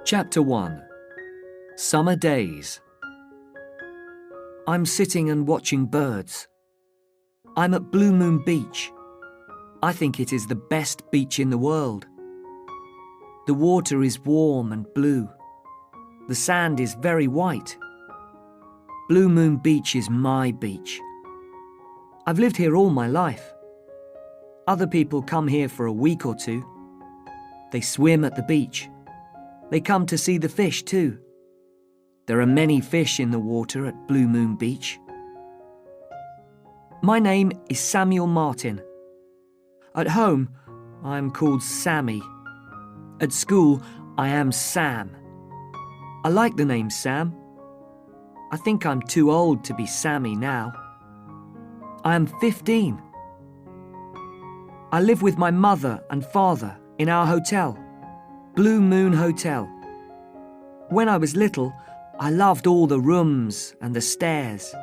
Chapter 1. Summer Days. I'm sitting and watching birds. I'm at Blue Moon Beach. I think it is the best beach in the world. The water is warm and blue. The sand is very white. Blue Moon Beach is my beach. I've lived here all my life. Other people come here for a week or two. They swim at the beach. They come to see the fish too. There are many fish in the water at Blue Moon Beach. My name is Samuel Martin. At home, I am called Sammy. At school, I am Sam. I like the name Sam. I think I'm too old to be Sammy now. I am 15. I live with my mother and father in our hotel, Blue Moon Hotel. When I was little, I loved all the rooms and the stairs.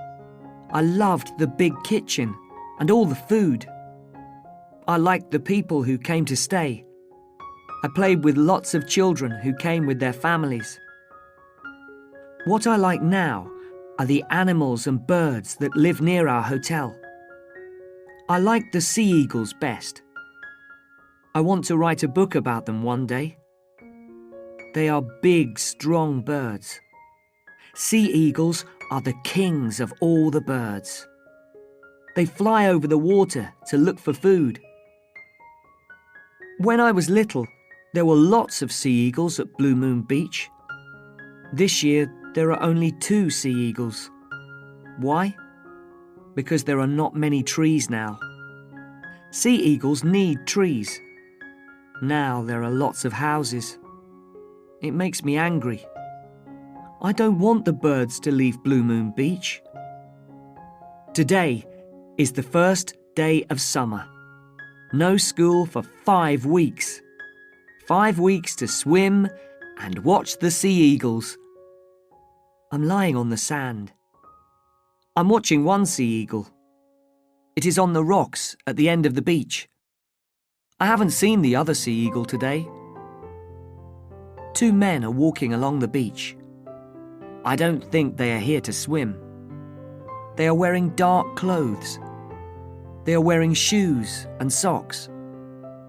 I loved the big kitchen and all the food. I liked the people who came to stay. I played with lots of children who came with their families. What I like now are the animals and birds that live near our hotel. I like the sea eagles best. I want to write a book about them one day. They are big, strong birds. Sea eagles are the kings of all the birds. They fly over the water to look for food. When I was little, there were lots of sea eagles at Blue Moon Beach. This year, there are only 2 sea eagles. Why? Because there are not many trees now. Sea eagles need trees. Now there are lots of houses. It makes me angry. I don't want the birds to leave Blue Moon Beach. Today is the first day of summer. No school for 5 weeks. 5 weeks to swim and watch the sea eagles. I'm lying on the sand. I'm watching one sea eagle. It is on the rocks at the end of the beach. I haven't seen the other sea eagle today. 2 men are walking along the beach. I don't think they are here to swim. They are wearing dark clothes. They are wearing shoes and socks.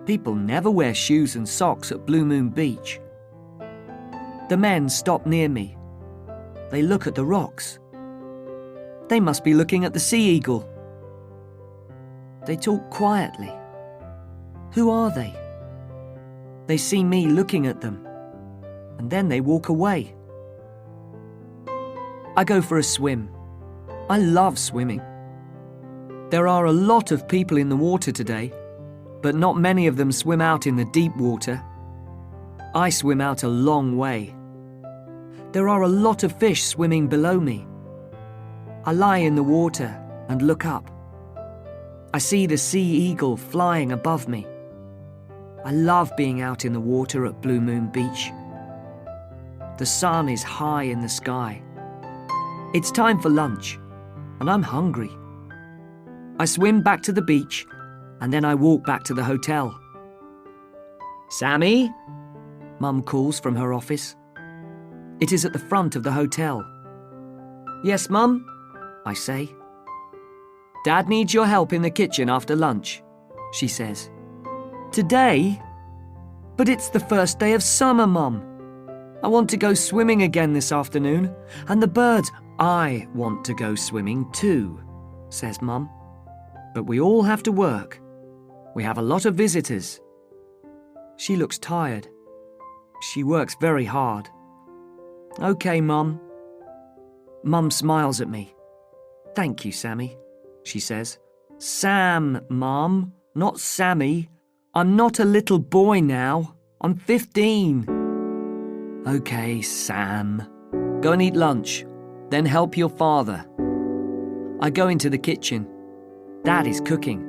People never wear shoes and socks at Blue Moon Beach. The men stop near me. They look at the rocks. They must be looking at the sea eagle. They talk quietly. Who are they? They see me looking at them, and then they walk away. I go for a swim. I love swimming. There are a lot of people in the water today, but not many of them swim out in the deep water. I swim out a long way. There are a lot of fish swimming below me. I lie in the water and look up. I see the sea eagle flying above me. I love being out in the water at Blue Moon Beach. The sun is high in the sky. It's time for lunch, and I'm hungry. I swim back to the beach, and then I walk back to the hotel. Sammy? Mum calls from her office. It is at the front of the hotel. Yes, Mum, I say. Dad needs your help in the kitchen after lunch, she says. Today? But it's the first day of summer, Mum. I want to go swimming again this afternoon, and the birds, I want to go swimming too, says Mum. But we all have to work. We have a lot of visitors. She looks tired. She works very hard. Okay, Mum. Mum smiles at me. Thank you, Sammy, she says. Sam, Mum, not Sammy. I'm not a little boy now. I'm 15. Okay, Sam. Go and eat lunch. Then help your father. I go into the kitchen. Dad is cooking.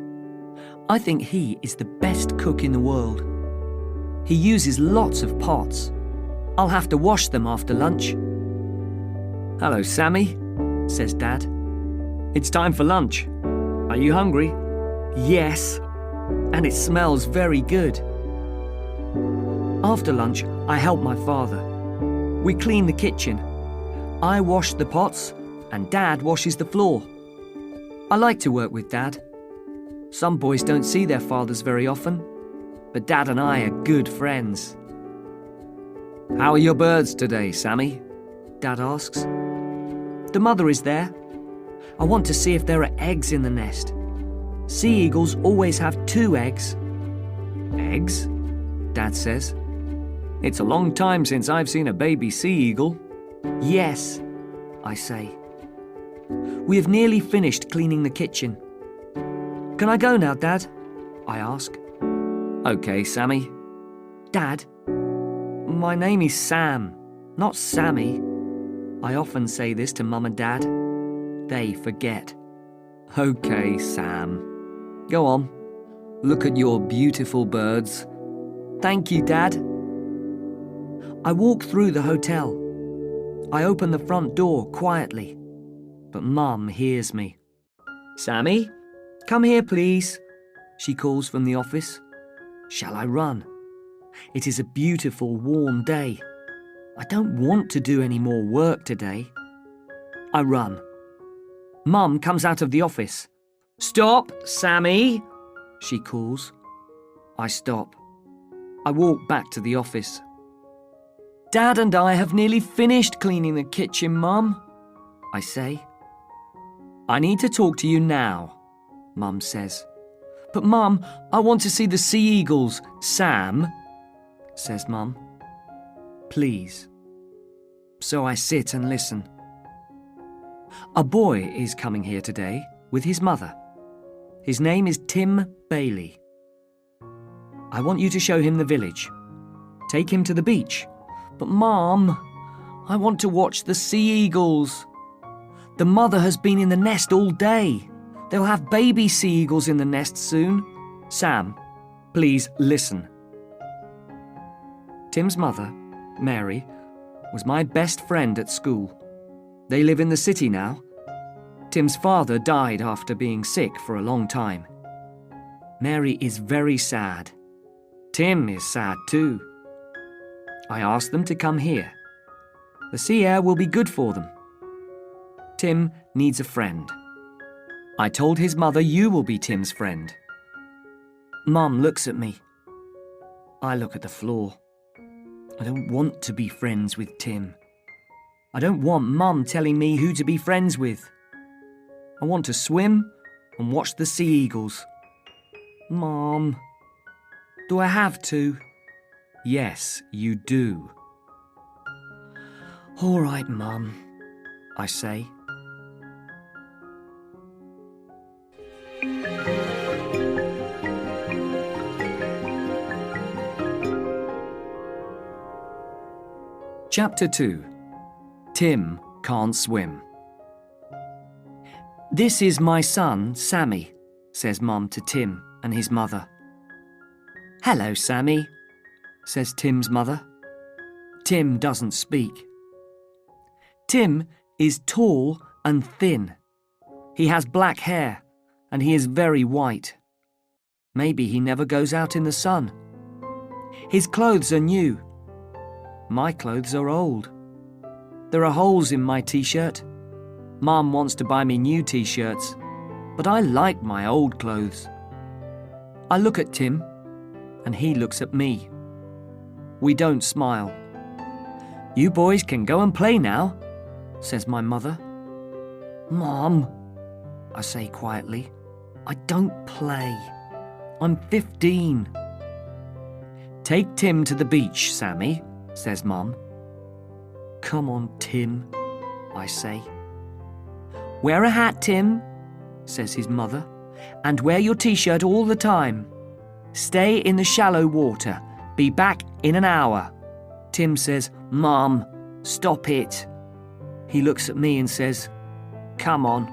I think he is the best cook in the world. He uses lots of pots. I'll have to wash them after lunch. Hello, Sammy, says Dad. It's time for lunch. Are you hungry? Yes, and it smells very good. After lunch, I help my father. We clean the kitchen. I wash the pots, and Dad washes the floor. I like to work with Dad. Some boys don't see their fathers very often, but Dad and I are good friends. How are your birds today, Sammy? Dad asks. The mother is there. I want to see if there are eggs in the nest. Sea eagles always have 2 eggs. Eggs? Dad says. It's a long time since I've seen a baby sea eagle. Yes, I say. We have nearly finished cleaning the kitchen. Can I go now, Dad? I ask. Okay, Sammy. Dad, my name is Sam, not Sammy. I often say this to Mum and Dad. They forget. Okay, Sam. Go on. Look at your beautiful birds. Thank you, Dad. I walk through the hotel. I open the front door quietly, but Mum hears me. Sammy, come here, please, she calls from the office. Shall I run? It is a beautiful, warm day. I don't want to do any more work today. I run. Mum comes out of the office. Stop, Sammy, she calls. I stop. I walk back to the office. Dad and I have nearly finished cleaning the kitchen, Mum, I say. I need to talk to you now, Mum says. But Mum, I want to see the sea eagles, Sam, says Mum. Please. So I sit and listen. A boy is coming here today with his mother. His name is Tim Bailey. I want you to show him the village. Take him to the beach. But Mom, I want to watch the sea eagles. The mother has been in the nest all day. They'll have baby sea eagles in the nest soon. Sam, please listen. Tim's mother, Mary, was my best friend at school. They live in the city now. Tim's father died after being sick for a long time. Mary is very sad. Tim is sad too. I asked them to come here. The sea air will be good for them. Tim needs a friend. I told his mother you will be Tim's friend. Mum looks at me. I look at the floor. I don't want to be friends with Tim. I don't want Mum telling me who to be friends with. I want to swim and watch the sea eagles. Mom, do I have to? Yes, you do. All right, Mum, I say. Chapter 2. Tim Can't Swim. This is my son, Sammy, says Mum to Tim and his mother. Hello, Sammy, says Tim's mother. Tim doesn't speak. Tim is tall and thin. He has black hair and he is very white. Maybe he never goes out in the sun. His clothes are new. My clothes are old. There are holes in my t-shirt. Mum wants to buy me new t-shirts, but I like my old clothes. I look at Tim, and he looks at me. We don't smile. You boys can go and play now, says my mother. Mom, I say quietly, I don't play. I'm 15. Take Tim to the beach, Sammy, says Mum. Come on, Tim, I say. Wear a hat, Tim, says his mother, and wear your t-shirt all the time. Stay in the shallow water. Be back in an hour. Tim says, Mum, stop it. He looks at me and says, come on.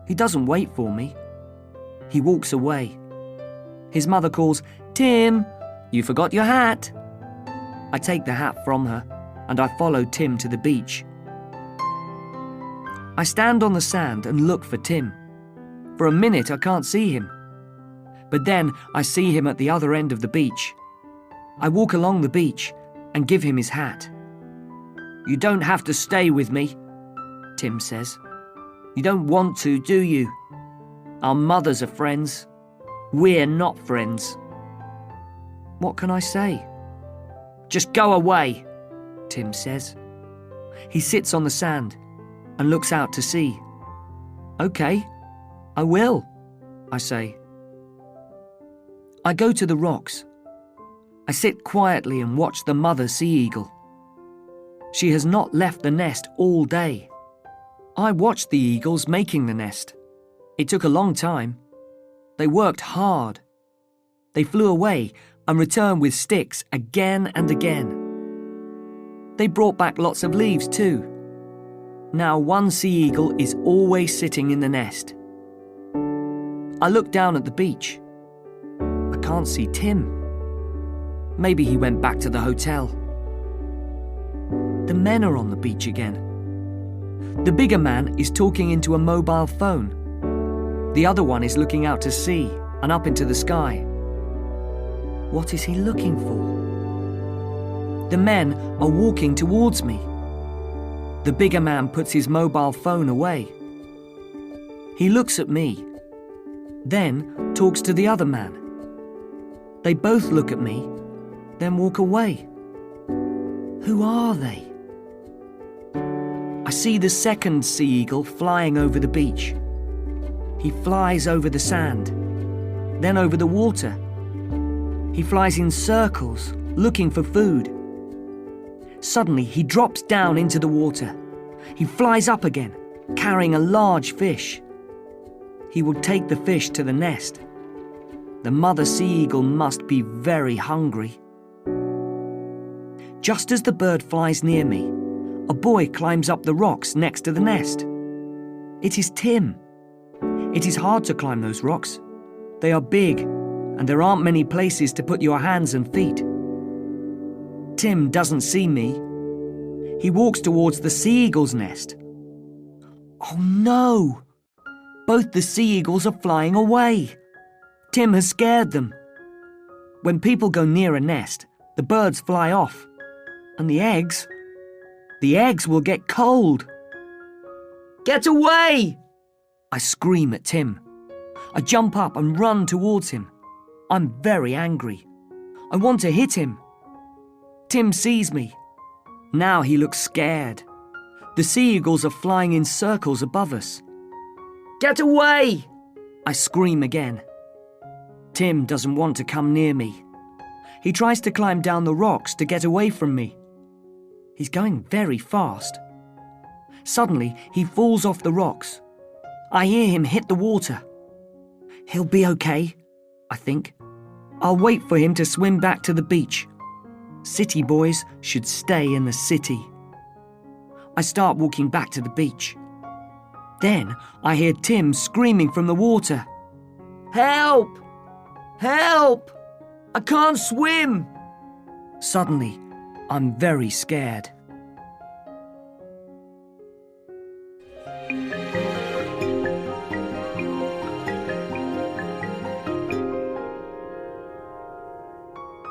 He doesn't wait for me. He walks away. His mother calls, Tim, you forgot your hat. I take the hat from her and I follow Tim to the beach. I stand on the sand and look for Tim. For a minute I can't see him. But then I see him at the other end of the beach. I walk along the beach and give him his hat. "You don't have to stay with me," Tim says. "You don't want to, do you? Our mothers are friends. We're not friends." What can I say? "Just go away," Tim says. He sits on the sand and looks out to sea. "Okay, I will," I say. I go to the rocks. I sit quietly and watch the mother sea eagle. She has not left the nest all day. I watched the eagles making the nest. It took a long time. They worked hard. They flew away and returned with sticks again and again. They brought back lots of leaves too. Now one sea eagle is always sitting in the nest. I look down at the beach. I can't see Tim. Maybe he went back to the hotel. The men are on the beach again. The bigger man is talking into a mobile phone. The other one is looking out to sea and up into the sky. What is he looking for? The men are walking towards me. The bigger man puts his mobile phone away. He looks at me, then talks to the other man. They both look at me, then walk away. Who are they? I see the second sea eagle flying over the beach. He flies over the sand, then over the water. He flies in circles, looking for food. Suddenly, he drops down into the water. He flies up again, carrying a large fish. He will take the fish to the nest. The mother sea eagle must be very hungry. Just as the bird flies near me, a boy climbs up the rocks next to the nest. It is Tim. It is hard to climb those rocks. They are big, and there aren't many places to put your hands and feet. Tim doesn't see me. He walks towards the sea eagle's nest. Oh no! Both the sea eagles are flying away. Tim has scared them. When people go near a nest, the birds fly off. And the eggs will get cold. "Get away!" I scream at Tim. I jump up and run towards him. I'm very angry. I want to hit him. Tim sees me. Now he looks scared. The sea eagles are flying in circles above us. "Get away!" I scream again. Tim doesn't want to come near me. He tries to climb down the rocks to get away from me. He's going very fast. Suddenly, he falls off the rocks. I hear him hit the water. He'll be okay, I think. I'll wait for him to swim back to the beach. City boys should stay in the city. I start walking back to the beach. Then I hear Tim screaming from the water. "Help! Help! I can't swim!" Suddenly, I'm very scared.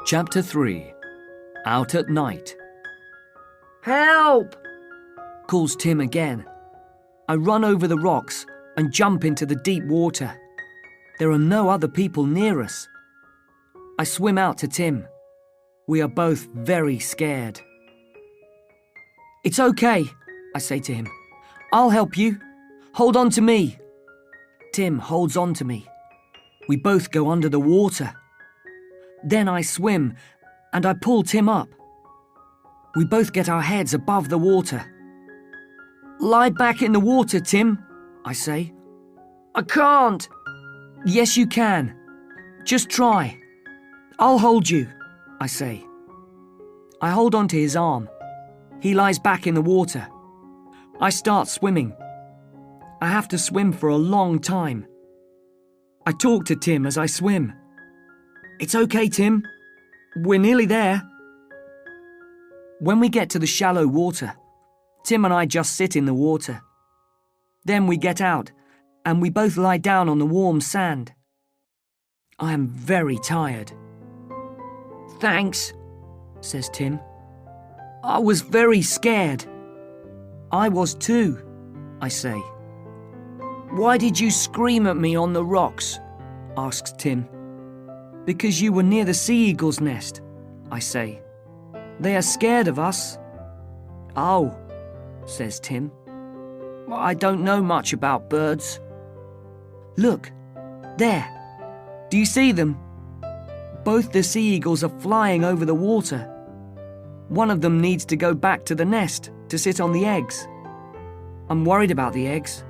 Chapter 3. Out at Night. "Help!" calls Tim again. I run over the rocks and jump into the deep water. There are no other people near us. I swim out to Tim. We are both very scared. "It's okay," I say to him. "I'll help you. Hold on to me." Tim holds on to me. We both go under the water. Then I swim and I pull Tim up. We both get our heads above the water. "Lie back in the water, Tim," I say. "I can't." "Yes, you can. Just try." "I'll hold you," I say. I hold on to his arm. He lies back in the water. I start swimming. I have to swim for a long time. I talk to Tim as I swim. "It's okay, Tim. We're nearly there." When we get to the shallow water, Tim and I just sit in the water. Then we get out and we both lie down on the warm sand. I am very tired. "Thanks," says Tim. "I was very scared." "I was too," I say. "Why did you scream at me on the rocks?" asks Tim. "Because you were near the sea eagle's nest," I say. "They are scared of us." "Oh," says Tim. "I don't know much about birds." "Look, there. Do you see them? Both the sea eagles are flying over the water. One of them needs to go back to the nest to sit on the eggs. I'm worried about the eggs.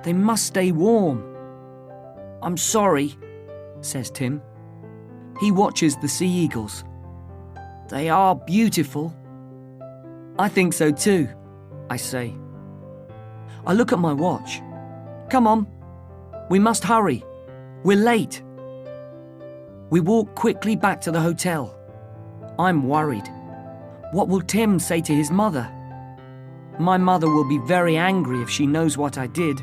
They must stay warm." "I'm sorry," says Tim. He watches the sea eagles. "They are beautiful." "I think so too," I say. I look at my watch. "Come on, we must hurry. We're late." We walk quickly back to the hotel. I'm worried. What will Tim say to his mother? My mother will be very angry if she knows what I did.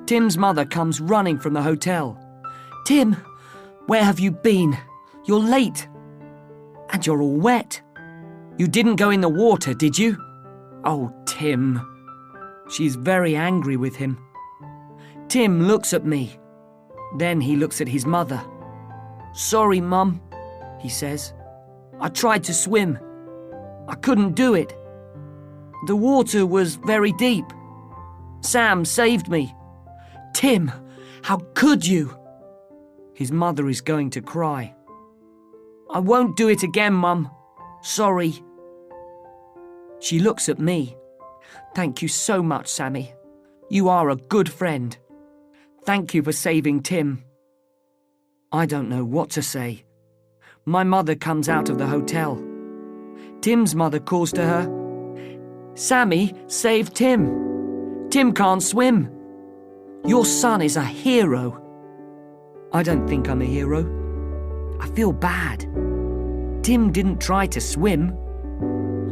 Tim's mother comes running from the hotel. "Tim, where have you been? You're late. And you're all wet. You didn't go in the water, did you?" "Oh, Tim." She's very angry with him. Tim looks at me. Then he looks at his mother. "Sorry, Mum," he says. "I tried to swim. I couldn't do it. The water was very deep. Sam saved me." "Tim, how could you?" His mother is going to cry. "I won't do it again, Mum. Sorry." She looks at me. "Thank you so much, Sammy. You are a good friend. Thank you for saving Tim." I don't know what to say. My mother comes out of the hotel. Tim's mother calls to her, "Sammy saved Tim. Tim can't swim. Your son is a hero." I don't think I'm a hero. I feel bad. Tim didn't try to swim.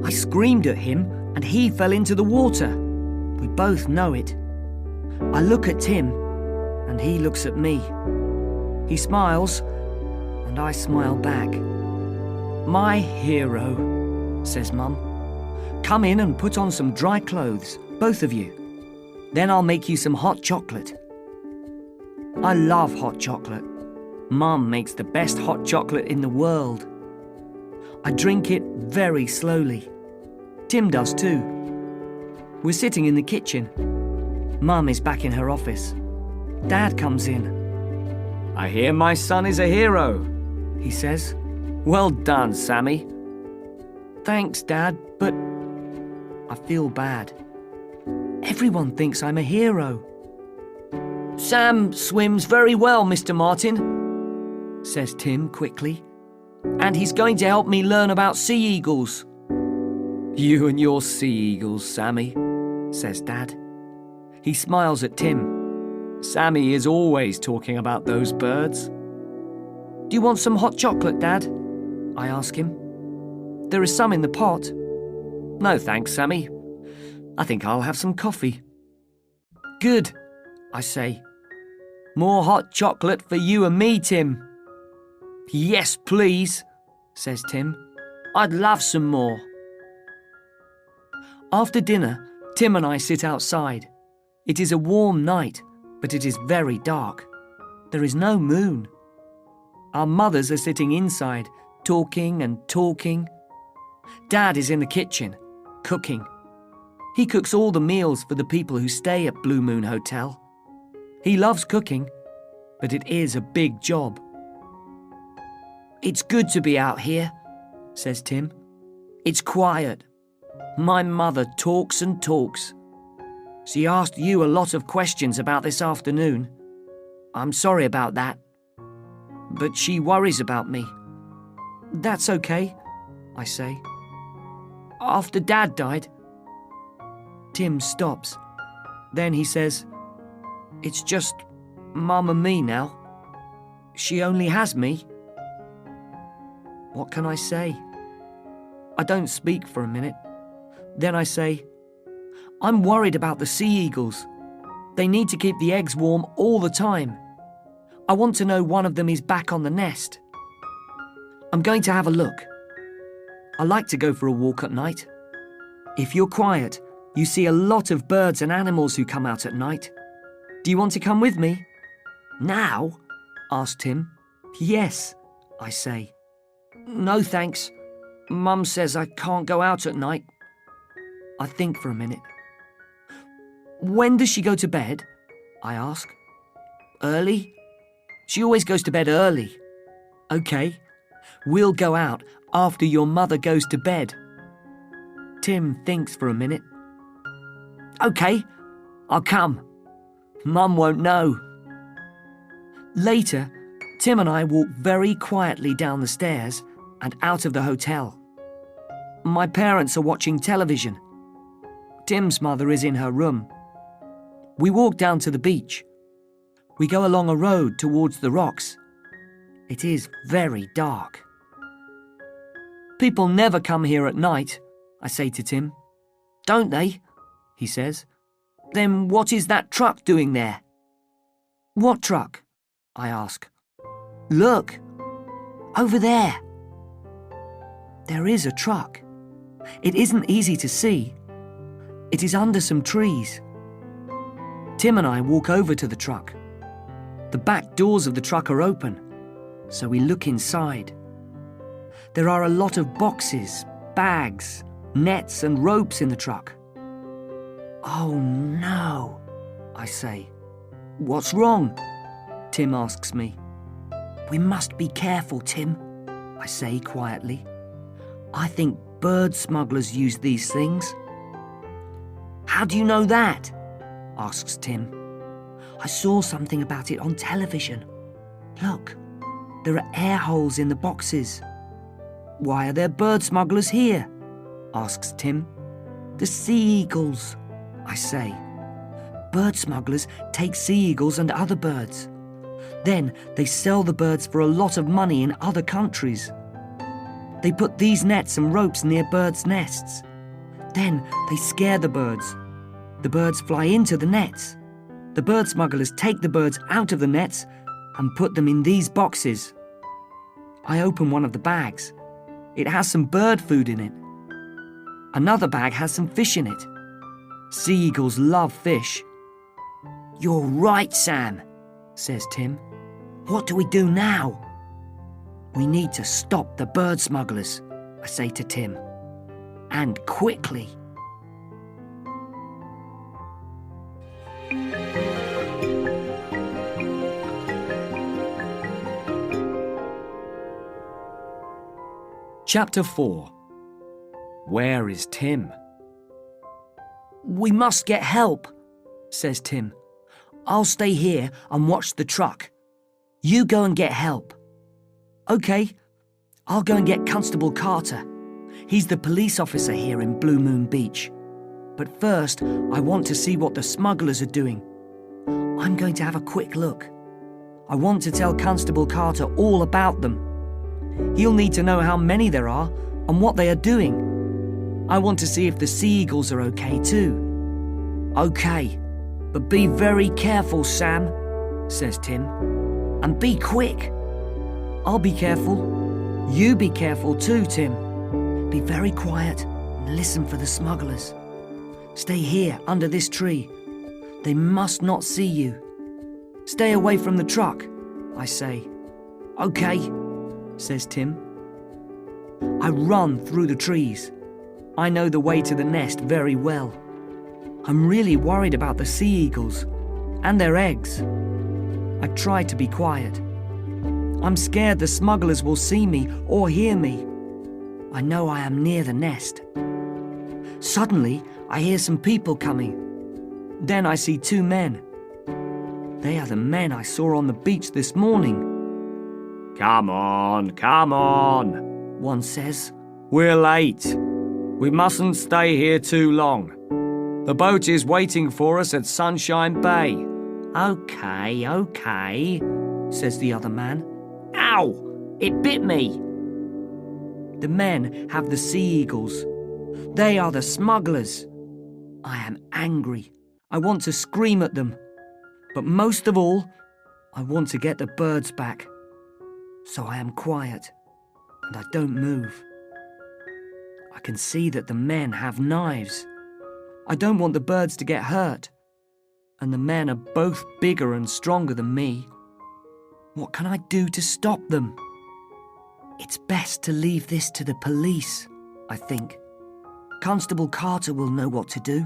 I screamed at him and he fell into the water. We both know it. I look at Tim and he looks at me. He smiles and I smile back. "My hero," says Mum. "Come in and put on some dry clothes, both of you. Then I'll make you some hot chocolate." I love hot chocolate. Mum makes the best hot chocolate in the world. I drink it very slowly. Tim does too. We're sitting in the kitchen. Mum is back in her office. Dad comes in. "I hear my son is a hero," he says. "Well done, Sammy." "Thanks, Dad, but..." I feel bad. Everyone thinks I'm a hero. "Sam swims very well, Mr. Martin," says Tim quickly. "And he's going to help me learn about sea eagles." "You and your sea eagles, Sammy," says Dad. He smiles at Tim. Sammy is always talking about those birds. "Do you want some hot chocolate, Dad?" I ask him. "There is some in the pot." "No thanks, Sammy. I think I'll have some coffee." "Good," I say. "More hot chocolate for you and me, Tim." "Yes, please," says Tim. "I'd love some more." After dinner, Tim and I sit outside. It is a warm night, but it is very dark. There is no moon. Our mothers are sitting inside, talking and talking. Dad is in the kitchen, cooking. He cooks all the meals for the people who stay at Blue Moon Hotel. He loves cooking, but it is a big job. "It's good to be out here," says Tim. "It's quiet. My mother talks and talks. She asked you a lot of questions about this afternoon. I'm sorry about that. But she worries about me." "That's okay," I say. "After Dad died..." Tim stops. Then he says, "It's just Mum and me now. She only has me." What can I say? I don't speak for a minute. Then I say, "I'm worried about the sea eagles. They need to keep the eggs warm all the time. I want to know one of them is back on the nest. I'm going to have a look. I like to go for a walk at night. If you're quiet, you see a lot of birds and animals who come out at night. Do you want to come with me? Now? Asked Tim. Yes, I say. No thanks. Mum says I can't go out at night. I think for a minute. When does she go to bed? I ask. Early? She always goes to bed early. Okay, we'll go out after your mother goes to bed. Tim thinks for a minute. Okay, I'll come. Mum won't know. Later, Tim and I walk very quietly down the stairs and out of the hotel. My parents are watching television. Tim's mother is in her room. We walk down to the beach. We go along a road towards the rocks. It is very dark. People never come here at night, I say to Tim. Don't they? He says. Then what is that truck doing there? What truck? I ask. Look, over there. There is a truck. It isn't easy to see. It is under some trees. Tim and I walk over to the truck. The back doors of the truck are open, so we look inside. There are a lot of boxes, bags, nets and ropes in the truck. Oh no, I say. What's wrong? Tim asks me. We must be careful, Tim, I say quietly. I think bird smugglers use these things. How do you know that? Asks Tim. I saw something about it on television. Look, there are air holes in the boxes. Why are there bird smugglers here? Asks Tim. The sea eagles, I say. Bird smugglers take sea eagles and other birds. Then they sell the birds for a lot of money in other countries. They put these nets and ropes near birds' nests. Then they scare the birds. The birds fly into the nets. The bird smugglers take the birds out of the nets and put them in these boxes. I open one of the bags. It has some bird food in it. Another bag has some fish in it. Sea eagles love fish. You're right, Sam, says Tim. What do we do now? We need to stop the bird smugglers, I say to Tim. And quickly. Chapter 4. Where is Tim? We must get help, says Tim. I'll stay here and watch the truck. You go and get help. Okay, I'll go and get Constable Carter. He's the police officer here in Blue Moon Beach. But first, I want to see what the smugglers are doing. I'm going to have a quick look. I want to tell Constable Carter all about them. He'll need to know how many there are and what they are doing. I want to see if the sea eagles are okay too. Okay, but be very careful, Sam, says Tim. And be quick. I'll be careful. You be careful too, Tim. Be very quiet and listen for the smugglers. Stay here under this tree. They must not see you. Stay away from the truck, I say. Okay, says Tim. I run through the trees. I know the way to the nest very well. I'm really worried about the sea eagles and their eggs. I try to be quiet. I'm scared the smugglers will see me or hear me. I know I am near the nest. Suddenly, I hear some people coming. Then I see two men. They are the men I saw on the beach this morning. Come on, one says. We're late. We mustn't stay here too long. The boat is waiting for us at Sunshine Bay. Okay, says the other man. Ow! It bit me. The men have the sea eagles. They are the smugglers. I am angry. I want to scream at them. But most of all, I want to get the birds back. So I am quiet, and I don't move. I can see that the men have knives. I don't want the birds to get hurt. And the men are both bigger and stronger than me. What can I do to stop them? It's best to leave this to the police, I think. Constable Carter will know what to do.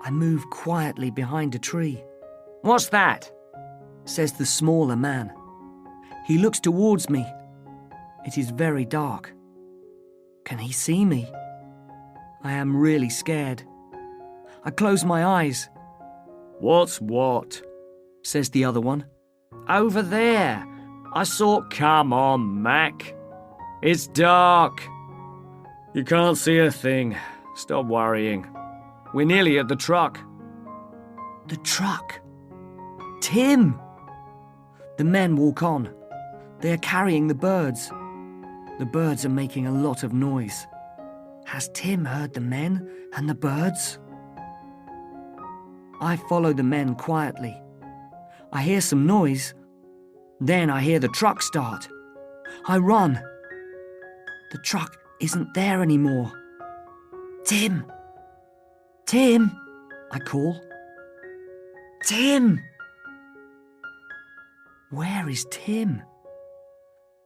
I move quietly behind a tree. "What's that?" says the smaller man. He looks towards me. It is very dark. Can he see me? I am really scared. I close my eyes. "What's what?" says the other one. "Over there. I saw..." "Come on, Mac. It's dark. You can't see a thing. Stop worrying. We're nearly at the truck." The truck? Tim! The men walk on. They are carrying the birds. The birds are making a lot of noise. Has Tim heard the men and the birds? I follow the men quietly. I hear some noise. Then I hear the truck start. I run. The truck isn't there anymore. "Tim! Tim!" I call. "Tim!" Where is Tim?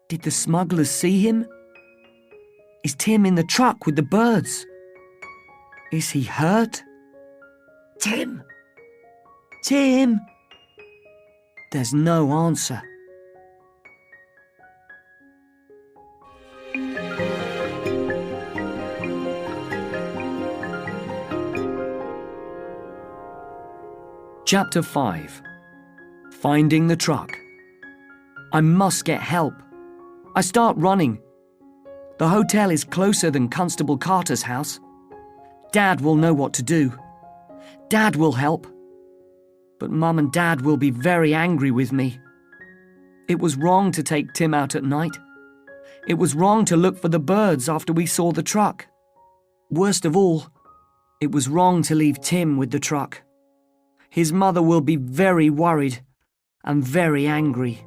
Did the smugglers see him? Is Tim in the truck with the birds? Is he hurt? "Tim! Tim!" There's no answer. Chapter 5. Finding the truck. I must get help. I start running. The hotel is closer than Constable Carter's house. Dad will know what to do. Dad will help. But Mum and Dad will be very angry with me. It was wrong to take Tim out at night. It was wrong to look for the birds after we saw the truck. Worst of all, it was wrong to leave Tim with the truck. His mother will be very worried and very angry.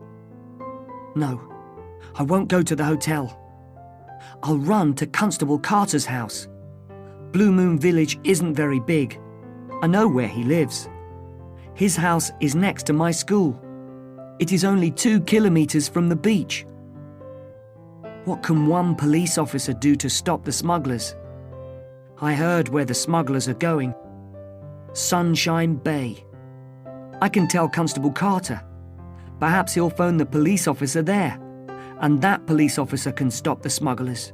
No, I won't go to the hotel. I'll run to Constable Carter's house. Blue Moon Village isn't very big. I know where he lives. His house is next to my school. It is only 2 kilometers from the beach. What can one police officer do to stop the smugglers? I heard where the smugglers are going. Sunshine Bay. I can tell Constable Carter. Perhaps he'll phone the police officer there, and that police officer can stop the smugglers.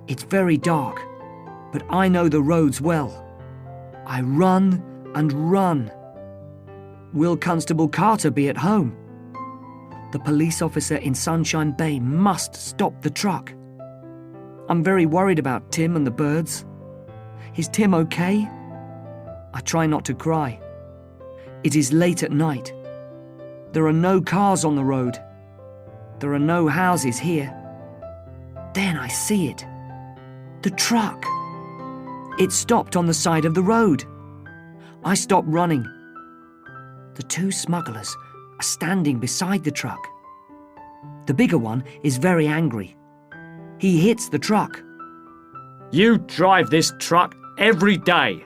It's very dark, but I know the roads well. I run and run. Will Constable Carter be at home? The police officer in Sunshine Bay must stop the truck. I'm very worried about Tim and the birds. Is Tim okay? I try not to cry. It is late at night. There are no cars on the road. There are no houses here. Then I see it. The truck. It stopped on the side of the road. I stop running. The 2 smugglers are standing beside the truck. The bigger one is very angry. He hits the truck. "You drive this truck every day.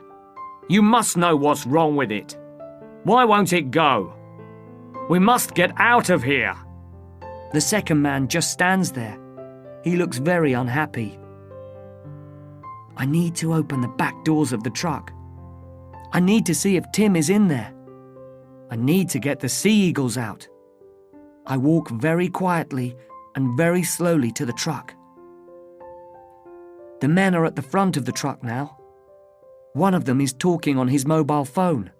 You must know what's wrong with it. Why won't it go? We must get out of here." The second man just stands there. He looks very unhappy. I need to open the back doors of the truck. I need to see if Tim is in there. I need to get the sea eagles out. I walk very quietly and very slowly to the truck. The men are at the front of the truck now. One of them is talking on his mobile phone.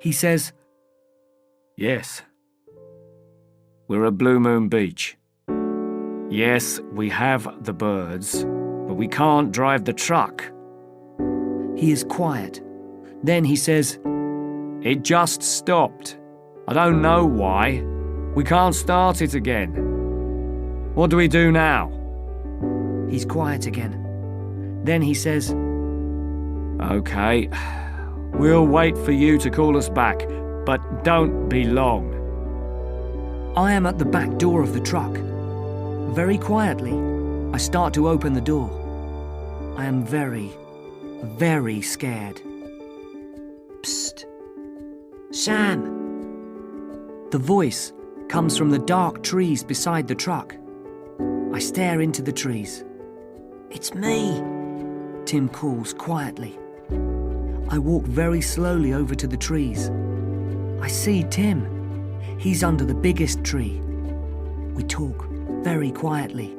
He says, "Yes, we're at Blue Moon Beach. Yes, we have the birds, but we can't drive the truck." He is quiet. Then he says, "It just stopped. I don't know why. We can't start it again. What do we do now?" He's quiet again. Then he says, "Okay, We'll wait for you to call us back, but don't be long. I am at the back door of the truck. Very quietly, I start to open the door. I am very, very scared. Psst. Sam! The voice comes from the dark trees beside the truck. I stare into the trees. It's me, Tim calls quietly. I walk very slowly over to the trees. I see Tim. He's under the biggest tree. We talk very quietly.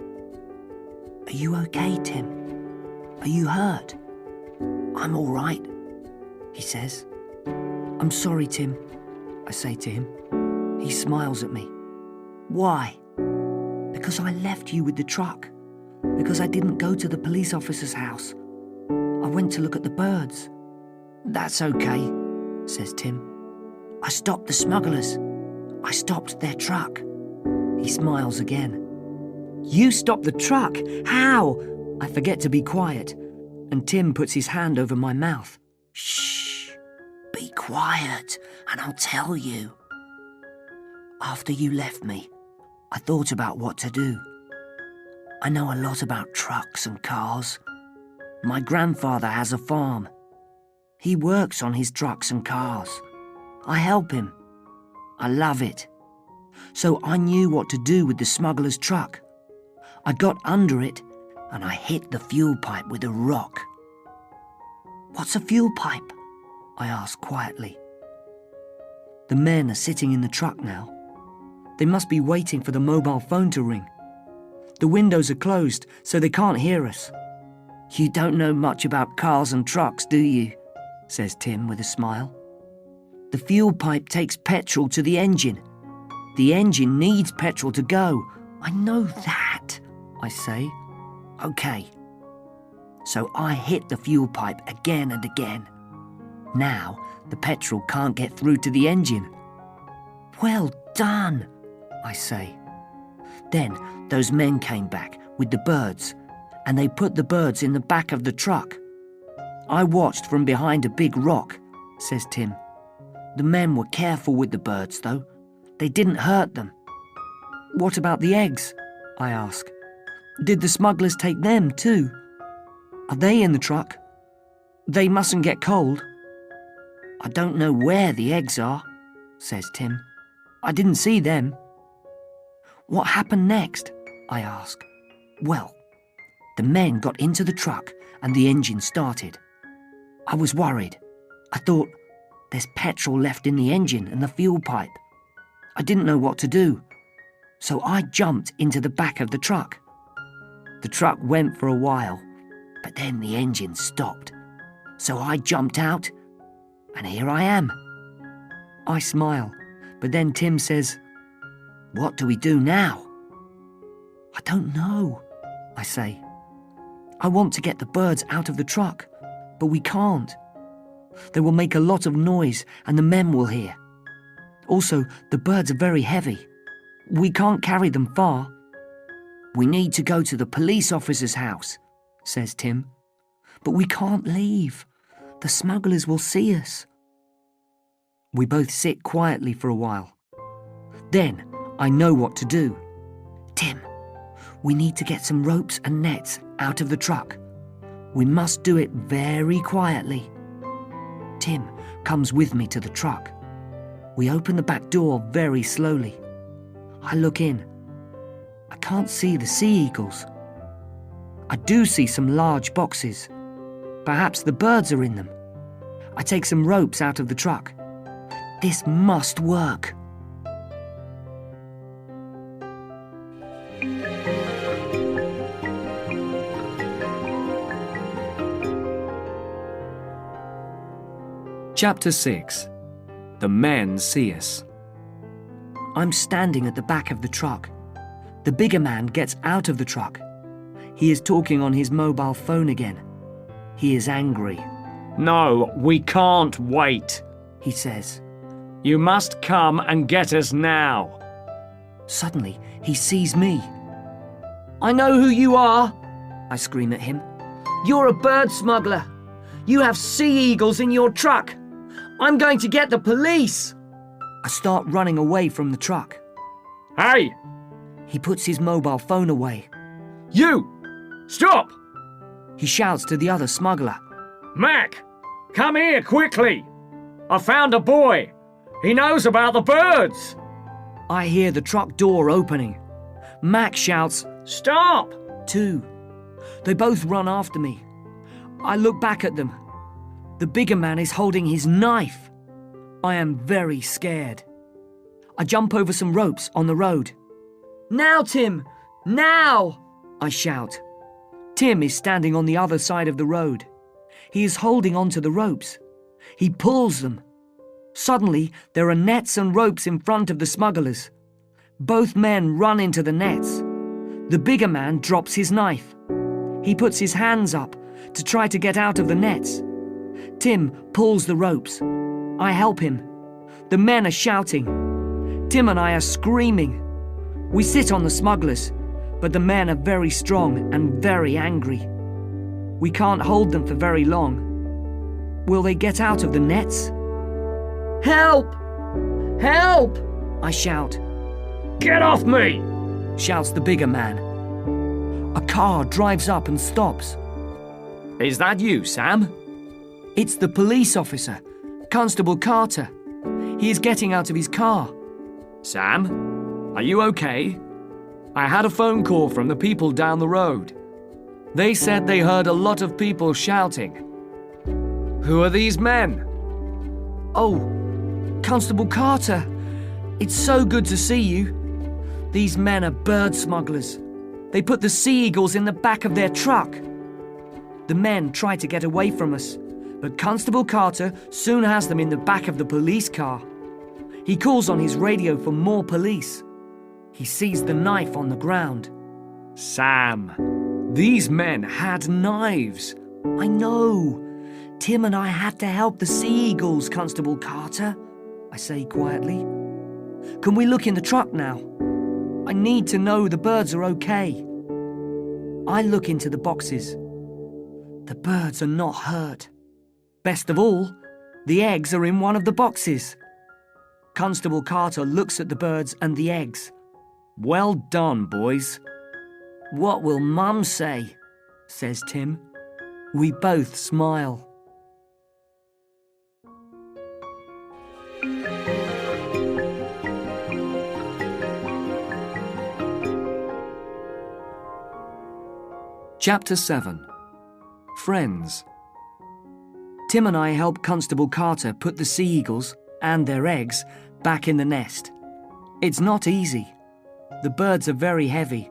Are you okay, Tim? Are you hurt? I'm all right, he says. I'm sorry, Tim, I say to him. He smiles at me. Why? Because I left you with the truck. Because I didn't go to the police officer's house. I went to look at the birds. That's okay, says Tim. I stopped the smugglers. I stopped their truck. He smiles again. You stopped the truck? How? I forget to be quiet, and Tim puts his hand over my mouth. Shh, be quiet, and I'll tell you. After you left me, I thought about what to do. I know a lot about trucks and cars. My grandfather has a farm. He works on his trucks and cars. I help him. I love it. So I knew what to do with the smuggler's truck. I got under it and I hit the fuel pipe with a rock. What's a fuel pipe? I ask quietly. The men are sitting in the truck now. They must be waiting for the mobile phone to ring. The windows are closed, so they can't hear us. You don't know much about cars and trucks, do you? Says Tim with a smile. The fuel pipe takes petrol to the engine. The engine needs petrol to go. I know that, I say. Okay. So I hit the fuel pipe again and again. Now the petrol can't get through to the engine. Well done, I say. Then those men came back with the birds, and they put the birds in the back of the truck. I watched from behind a big rock, says Tim. The men were careful with the birds, though. They didn't hurt them. What about the eggs? I ask. Did the smugglers take them too? Are they in the truck? They mustn't get cold. I don't know where the eggs are, says Tim. I didn't see them. What happened next? I ask. Well, the men got into the truck and the engine started. I was worried. I thought, there's petrol left in the engine and the fuel pipe. I didn't know what to do. So I jumped into the back of the truck. The truck went for a while, but then the engine stopped. So I jumped out, and here I am. I smile, but then Tim says, what do we do now? I don't know, I say. I want to get the birds out of the truck, but we can't. They will make a lot of noise and the men will hear. Also, the birds are very heavy. We can't carry them far. We need to go to the police officer's house, says Tim. But we can't leave. The smugglers will see us. We both sit quietly for a while. Then I know what to do. Tim, we need to get some ropes and nets out of the truck. We must do it very quietly. Tim comes with me to the truck. We open the back door very slowly. I look in. I can't see the sea eagles. I do see some large boxes. Perhaps the birds are in them. I take some ropes out of the truck. This must work. Chapter 6. The men see us. I'm standing at the back of the truck. The bigger man gets out of the truck. He is talking on his mobile phone again. He is angry. No, we can't wait, he says. You must come and get us now. Suddenly, he sees me. I know who you are, I scream at him. You're a bird smuggler. You have sea eagles in your truck. I'm going to get the police! I start running away from the truck. Hey! He puts his mobile phone away. You! Stop! He shouts to the other smuggler. Mac! Come here quickly! I found a boy! He knows about the birds! I hear the truck door opening. Mac shouts, Stop! too. They both run after me. I look back at them. The bigger man is holding his knife. I am very scared. I jump over some ropes on the road. Now, Tim! Now! I shout. Tim is standing on the other side of the road. He is holding onto the ropes. He pulls them. Suddenly, there are nets and ropes in front of the smugglers. Both men run into the nets. The bigger man drops his knife. He puts his hands up to try to get out of the nets. Tim pulls the ropes. I help him. The men are shouting. Tim and I are screaming. We sit on the smugglers, but the men are very strong and very angry. We can't hold them for very long. Will they get out of the nets? Help! Help! I shout. Get off me! Shouts the bigger man. A car drives up and stops. Is that you, Sam? It's the police officer, Constable Carter. He is getting out of his car. Sam, are you okay? I had a phone call from the people down the road. They said they heard a lot of people shouting. Who are these men? Oh, Constable Carter, it's so good to see you. These men are bird smugglers. They put the sea eagles in the back of their truck. The men try to get away from us, but Constable Carter soon has them in the back of the police car. He calls on his radio for more police. He sees the knife on the ground. Sam, these men had knives. I know. Tim and I had to help the sea eagles, Constable Carter, I say quietly. Can we look in the truck now? I need to know the birds are okay. I look into the boxes. The birds are not hurt. Best of all, the eggs are in one of the boxes. Constable Carter looks at the birds and the eggs. Well done, boys. What will Mum say? Says Tim. We both smile. Chapter 7. Friends. Tim and I help Constable Carter put the sea eagles and their eggs back in the nest. It's not easy. The birds are very heavy,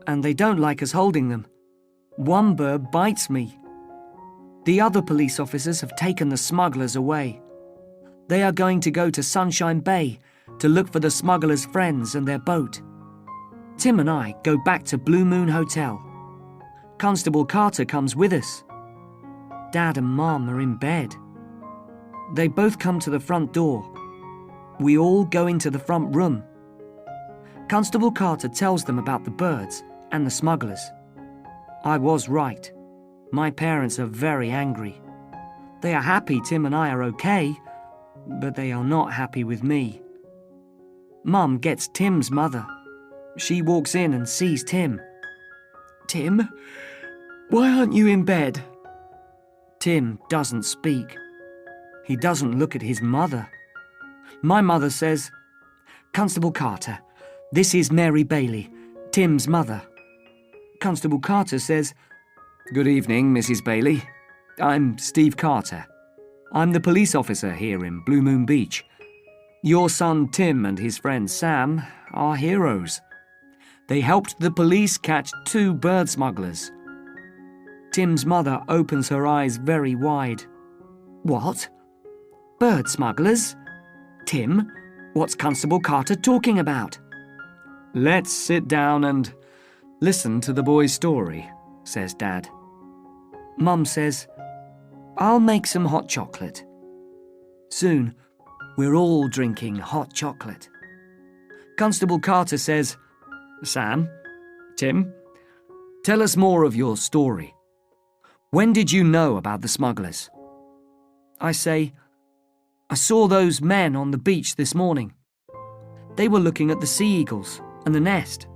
and they don't like us holding them. One bird bites me. The other police officers have taken the smugglers away. They are going to go to Sunshine Bay to look for the smugglers' friends and their boat. Tim and I go back to Blue Moon Hotel. Constable Carter comes with us. Dad and Mom are in bed. They both come to the front door. We all go into the front room. Constable Carter tells them about the birds and the smugglers. I was right. My parents are very angry. They are happy Tim and I are okay, but they are not happy with me. Mum gets Tim's mother. She walks in and sees Tim. Tim, why aren't you in bed? Tim doesn't speak. He doesn't look at his mother. My mother says, Constable Carter, this is Mary Bailey, Tim's mother. Constable Carter says, Good evening, Mrs. Bailey. I'm Steve Carter. I'm the police officer here in Blue Moon Beach. Your son Tim and his friend Sam are heroes. They helped the police catch 2 bird smugglers. Tim's mother opens her eyes very wide. What? Bird smugglers? Tim, what's Constable Carter talking about? Let's sit down and listen to the boy's story, says Dad. Mum says, I'll make some hot chocolate. Soon, we're all drinking hot chocolate. Constable Carter says, Sam, Tim, tell us more of your story. When did you know about the smugglers? I say, I saw those men on the beach this morning. They were looking at the sea eagles and the nest.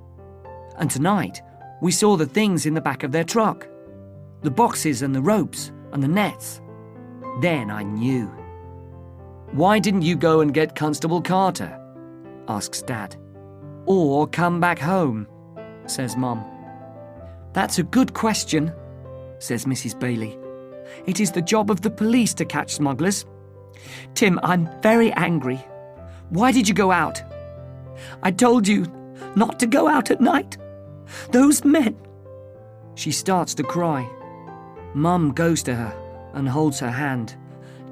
And tonight, we saw the things in the back of their truck. The boxes and the ropes and the nets. Then I knew. Why didn't you go and get Constable Carter? Asks Dad. Or come back home, says Mum. That's a good question, says Mrs. Bailey. It is the job of the police to catch smugglers. Tim, I'm very angry. Why did you go out? I told you not to go out at night. Those men. She starts to cry. Mum goes to her and holds her hand.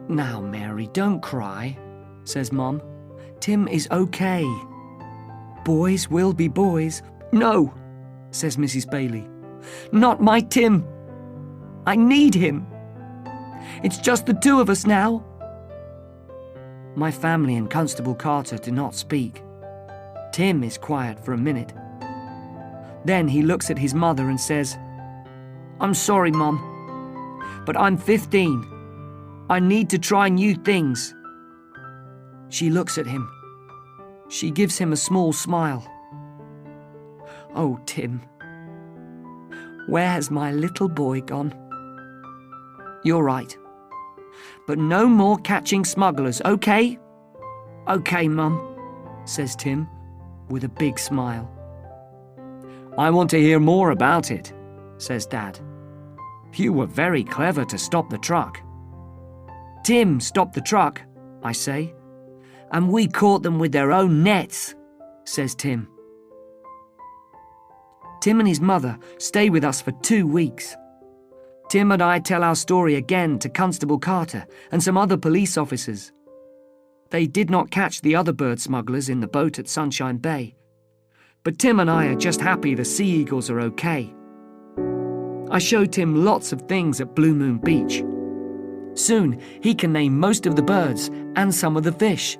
Now, Mary, don't cry, says Mum. Tim is okay. Boys will be boys. No, says Mrs. Bailey. Not my Tim. I need him. It's just the two of us now. My family and Constable Carter do not speak. Tim is quiet for a minute. Then he looks at his mother and says, I'm sorry, Mum, but I'm 15. I need to try new things. She looks at him. She gives him a small smile. Oh, Tim, where has my little boy gone? You're right. But no more catching smugglers, okay? Okay, Mum, says Tim, with a big smile. I want to hear more about it, says Dad. You were very clever to stop the truck. Tim stopped the truck, I say. And we caught them with their own nets, says Tim. Tim and his mother stay with us for 2 weeks. Tim and I tell our story again to Constable Carter and some other police officers. They did not catch the other bird smugglers in the boat at Sunshine Bay. But Tim and I are just happy the sea eagles are okay. I showed Tim lots of things at Blue Moon Beach. Soon he can name most of the birds and some of the fish.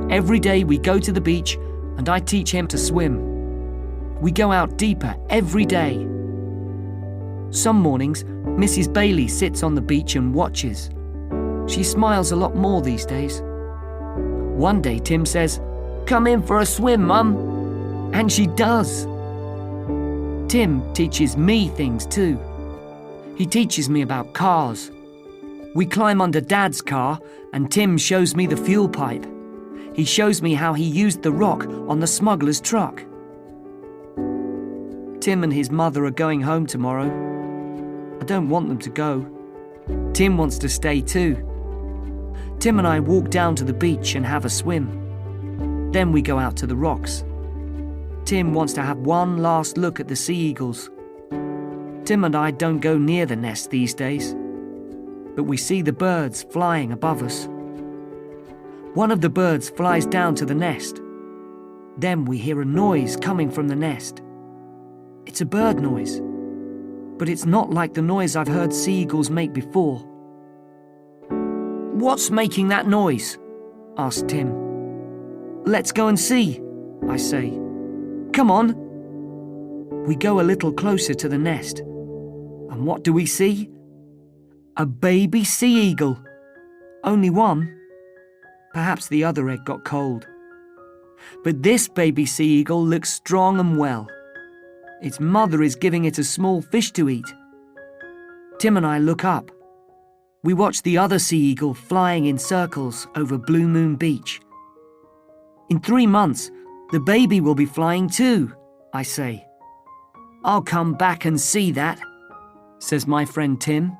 Every day we go to the beach and I teach him to swim. We go out deeper every day. Some mornings, Mrs. Bailey sits on the beach and watches. She smiles a lot more these days. One day Tim says, "Come in for a swim, Mum." And she does. Tim teaches me things too. He teaches me about cars. We climb under Dad's car and Tim shows me the fuel pipe. He shows me how he used the rock on the smuggler's truck. Tim and his mother are going home tomorrow. I don't want them to go. Tim wants to stay too. Tim and I walk down to the beach and have a swim. Then we go out to the rocks. Tim wants to have one last look at the sea eagles. Tim and I don't go near the nest these days, but we see the birds flying above us. One of the birds flies down to the nest. Then we hear a noise coming from the nest. It's a bird noise, but it's not like the noise I've heard sea eagles make before. "What's making that noise?" asks Tim. "Let's go and see," I say. "Come on." We go a little closer to the nest, and what do we see? A baby sea eagle. Only one. Perhaps the other egg got cold. But this baby sea eagle looks strong and well. Its mother is giving it a small fish to eat. Tim and I look up. We watch the other sea eagle flying in circles over Blue Moon Beach. In 3 months, the baby will be flying too, I say. "I'll come back and see that," says my friend Tim.